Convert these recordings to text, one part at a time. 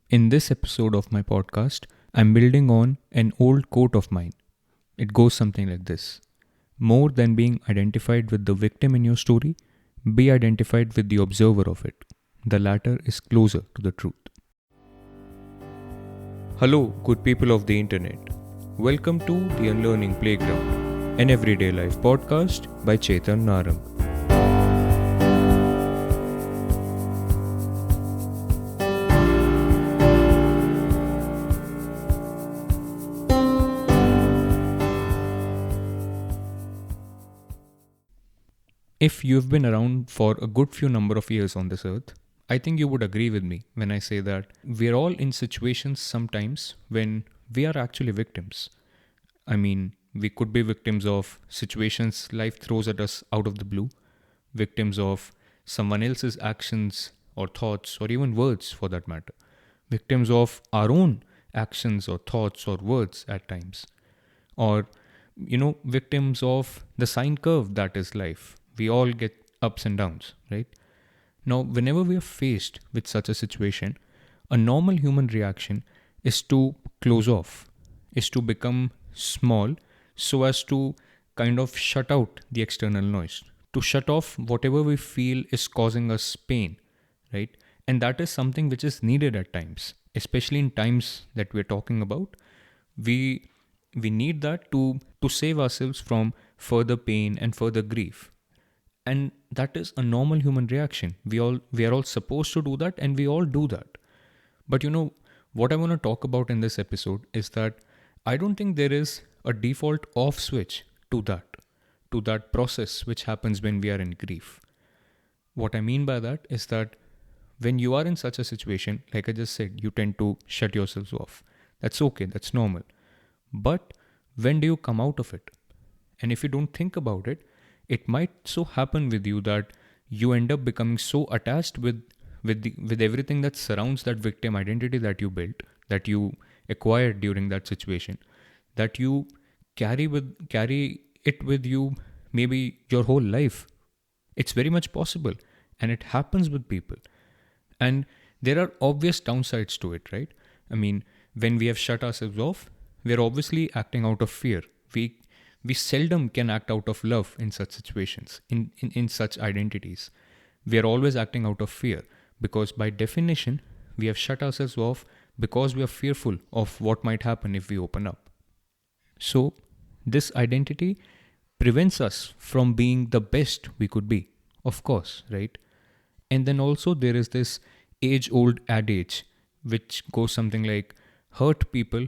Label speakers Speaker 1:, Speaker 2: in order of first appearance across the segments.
Speaker 1: In this episode of my podcast, I'm building on an old quote of mine. It goes something like this: more than being identified with the victim in your story, be identified with the observer of it. The latter is closer to the truth. Hello, good people of the internet. Welcome to the Unlearning Playground, an everyday life podcast by Chetan Narang. If you've been around for a good few number of years on this earth, I think you would agree with me when I say that we're all in situations sometimes when we are actually victims. I mean, we could be victims of situations life throws at us out of the blue, victims of someone else's actions or thoughts or even words for that matter, victims of our own actions or thoughts or words at times, or victims of the sine curve that is life. We all get ups and downs, right? Now, whenever we are faced with such a situation, a normal human reaction is to close off, is to become small so as to kind of shut out the external noise, to shut off whatever we feel is causing us pain, right? And that is something which is needed at times, especially in times that we're talking about. We we need that to save ourselves from further pain and further grief, and that is a normal human reaction. We are all supposed to do that, and we all do that. But what I want to talk about in this episode is that I don't think there is a default off switch to that process which happens when we are in grief. What I mean by that is that when you are in such a situation, like I just said, you tend to shut yourselves off. That's okay, that's normal. But when do you come out of it? And if you don't think about it, it might so happen with you that you end up becoming so attached with everything that surrounds that victim identity that you built, that you acquired during that situation, that you carry it with you maybe your whole life. It's very much possible, and it happens with people. And there are obvious downsides to it, right? I mean, when we have shut ourselves off, we're obviously acting out of fear. We seldom can act out of love in such situations, in such identities. We are always acting out of fear because by definition, we have shut ourselves off because we are fearful of what might happen if we open up. So, this identity prevents us from being the best we could be, of course, right? And then also there is this age old adage which goes something like hurt people.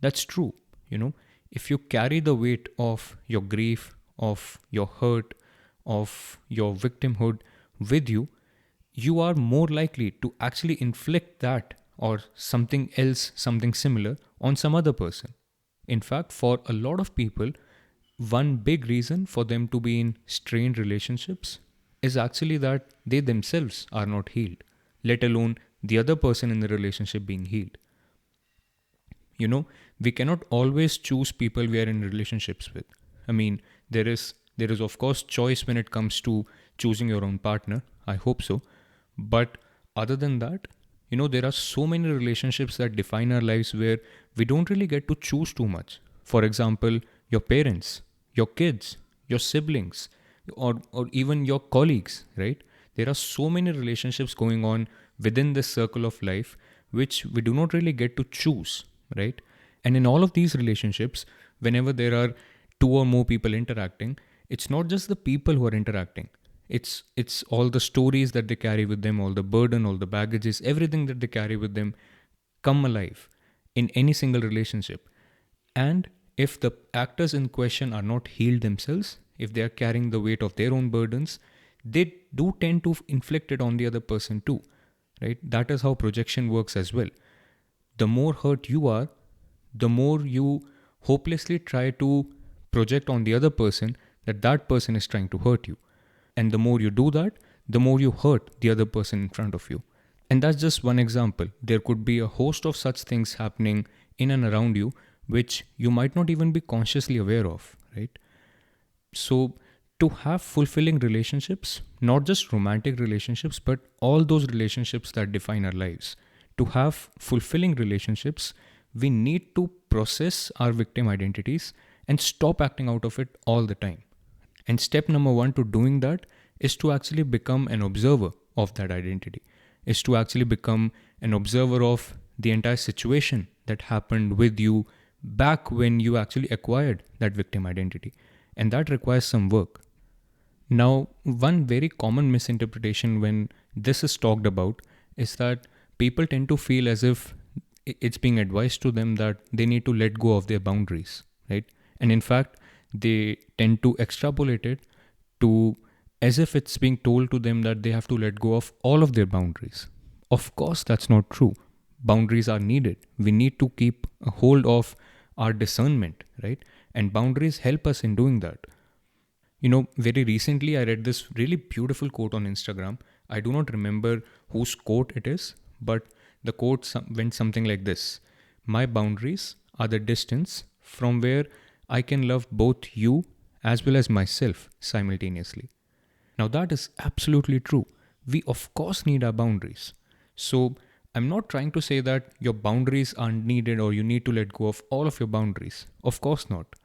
Speaker 1: That's true, you know. If you carry the weight of your grief, of your hurt, of your victimhood with you, you are more likely to actually inflict that or something else, something similar on some other person. In fact, for a lot of people, one big reason for them to be in strained relationships is actually that they themselves are not healed, let alone the other person in the relationship being healed. We cannot always choose people we are in relationships with. I mean, there is of course choice when it comes to choosing your own partner. I hope so. But other than that, there are so many relationships that define our lives where we don't really get to choose too much. For example, your parents, your kids, your siblings, or even your colleagues, right? There are so many relationships going on within this circle of life which we do not really get to choose, right? And in all of these relationships, whenever there are two or more people interacting, it's not just the people who are interacting. It's all the stories that they carry with them, all the burden, all the baggages, everything that they carry with them come alive in any single relationship. And if the actors in question are not healed themselves, if they are carrying the weight of their own burdens, they do tend to inflict it on the other person too, right? That is how projection works as well. The more hurt you are, the more you hopelessly try to project on the other person that person is trying to hurt you. And the more you do that, the more you hurt the other person in front of you. And that's just one example. There could be a host of such things happening in and around you, which you might not even be consciously aware of, right? So, to have fulfilling relationships, not just romantic relationships, but all those relationships that define our lives, to have fulfilling relationships, we need to process our victim identities and stop acting out of it all the time. And step number one to doing that is to actually become an observer of that identity, is to actually become an observer of the entire situation that happened with you back when you actually acquired that victim identity. And that requires some work. Now, one very common misinterpretation when this is talked about is that people tend to feel as if it's being advised to them that they need to let go of their boundaries, right? And in fact, they tend to extrapolate it to as if it's being told to them that they have to let go of all of their boundaries. Of course, that's not true. Boundaries are needed. We need to keep a hold of our discernment, right? And boundaries help us in doing that. Very recently I read this really beautiful quote on Instagram. I do not remember whose quote it is, but the quote went something like this: "My boundaries are the distance from where I can love both you as well as myself simultaneously." Now, that is absolutely true. We, of course, need our boundaries. So, I'm not trying to say that your boundaries aren't needed or you need to let go of all of your boundaries. Of course not.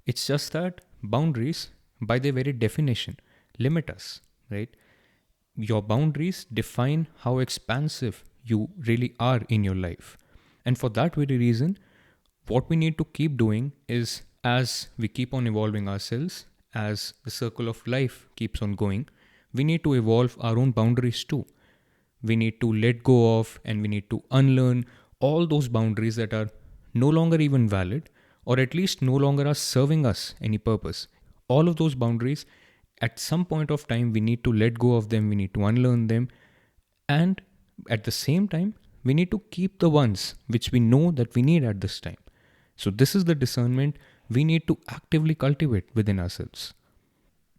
Speaker 1: It's just that boundaries, by their very definition, limit us, right? Your boundaries define how expansive you really are in your life. And for that very reason, what we need to keep doing is, as we keep on evolving ourselves, as the circle of life keeps on going, we need to evolve our own boundaries too. We need to let go of and we need to unlearn all those boundaries that are no longer even valid, or at least no longer are serving us any purpose. All of those boundaries, at some point of time, we need to let go of them, we need to unlearn them, and at the same time, we need to keep the ones which we know that we need at this time. So this is the discernment we need to actively cultivate within ourselves.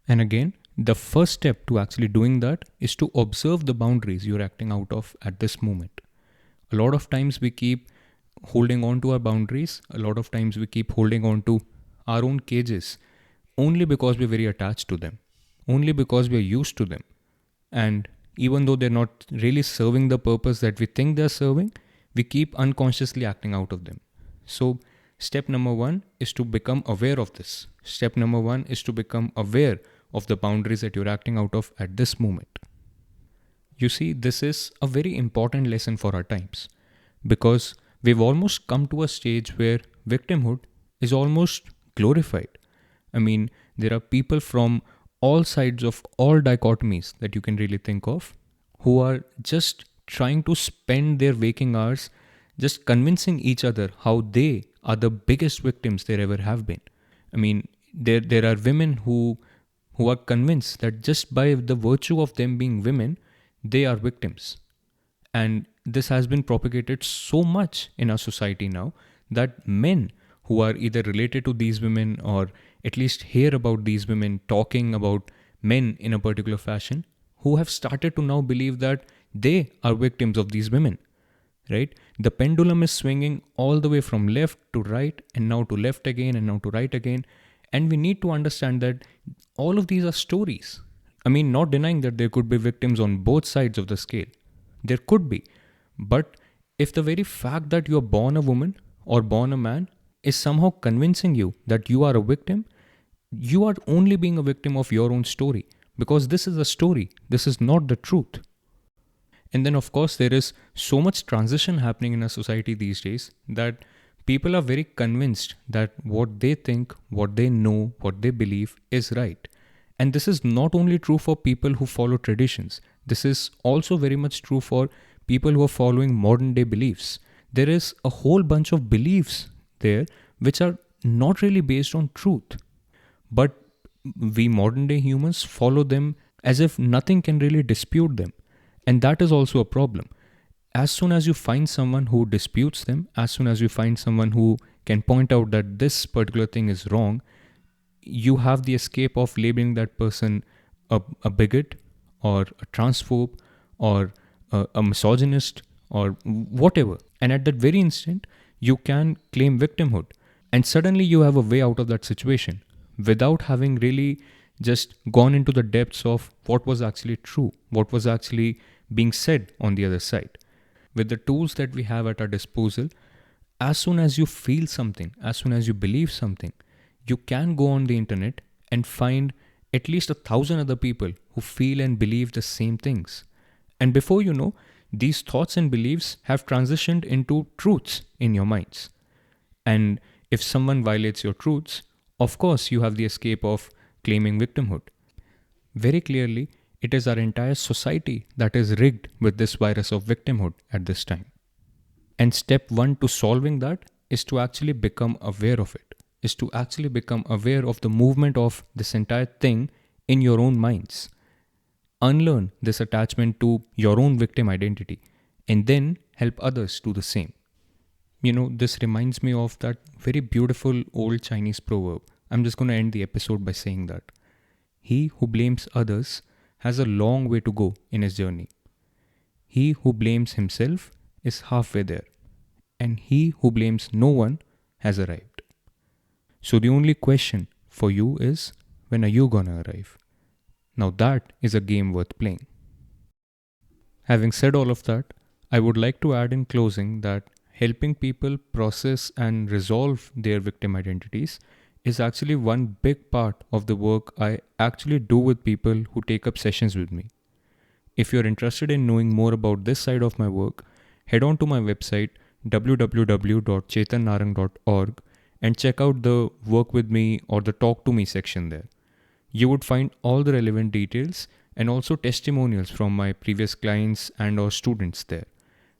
Speaker 1: And again, the first step to actually doing that is to observe the boundaries you're acting out of at this moment. A lot of times we keep holding on to our boundaries. A lot of times we keep holding on to our own cages only because we're very attached to them, only because we're used to them. And even though they're not really serving the purpose that we think they're serving, we keep unconsciously acting out of them. So step number one is to become aware of this. Step number one is to become aware of the boundaries that you're acting out of at this moment. You see, this is a very important lesson for our times, because we've almost come to a stage where victimhood is almost glorified. I mean, there are people from all sides of all dichotomies that you can really think of who are just trying to spend their waking hours just convincing each other how they are the biggest victims there ever have been. I mean, there are women who are convinced that just by the virtue of them being women, they are victims. And this has been propagated so much in our society now that men who are either related to these women or at least hear about these women talking about men in a particular fashion, who have started to now believe that they are victims of these women, right? The pendulum is swinging all the way from left to right and now to left again and now to right again. And we need to understand that all of these are stories. I mean, not denying that there could be victims on both sides of the scale. There could be. But if the very fact that you are born a woman or born a man is somehow convincing you that you are a victim, you are only being a victim of your own story, because this is a story. This is not the truth. And then, of course, there is so much transition happening in our society these days that people are very convinced that what they think, what they know, what they believe is right. And this is not only true for people who follow traditions. This is also very much true for people who are following modern day beliefs. There is a whole bunch of beliefs there which are not really based on truth. But we modern day humans follow them as if nothing can really dispute them. And that is also a problem. As soon as you find someone who disputes them, as soon as you find someone who can point out that this particular thing is wrong, you have the escape of labeling that person a bigot or a transphobe or a misogynist or whatever. And at that very instant, you can claim victimhood. And suddenly you have a way out of that situation without having really just gone into the depths of what was actually true, what was actually being said on the other side. with the tools that we have at our disposal, as soon as you feel something, as soon as you believe something, you can go on the internet and find at least 1,000 other people who feel and believe the same things. And before you know, these thoughts and beliefs have transitioned into truths in your minds. And if someone violates your truths, of course you have the escape of claiming victimhood. Very clearly, it is our entire society that is rigged with this virus of victimhood at this time. And step one to solving that is to actually become aware of it, is to actually become aware of the movement of this entire thing in your own minds. Unlearn this attachment to your own victim identity and then help others do the same. This reminds me of that very beautiful old Chinese proverb. I'm just going to end the episode by saying that he who blames others has a long way to go in his journey. He who blames himself is halfway there, and he who blames no one has arrived. So the only question for you is, when are you gonna arrive? Now that is a game worth playing. Having said all of that, I would like to add in closing that helping people process and resolve their victim identities is actually one big part of the work I actually do with people who take up sessions with me. If you're interested in knowing more about this side of my work, head on to my website www.chetannarang.org and check out the work with me or the talk to me section there. You would find all the relevant details and also testimonials from my previous clients and or students there.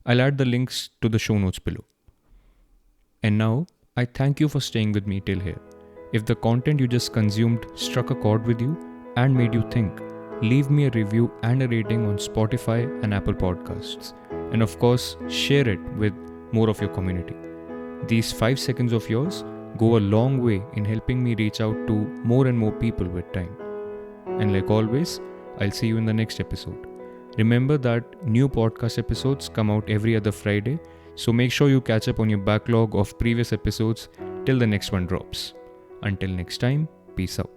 Speaker 1: I'll add the links to the show notes below. And now, I thank you for staying with me till here. If the content you just consumed struck a chord with you and made you think, leave me a review and a rating on Spotify and Apple Podcasts. And of course, share it with more of your community. These 5 seconds of yours go a long way in helping me reach out to more and more people with time. And like always, I'll see you in the next episode. Remember that new podcast episodes come out every other Friday, so make sure you catch up on your backlog of previous episodes till the next one drops. Until next time, peace out.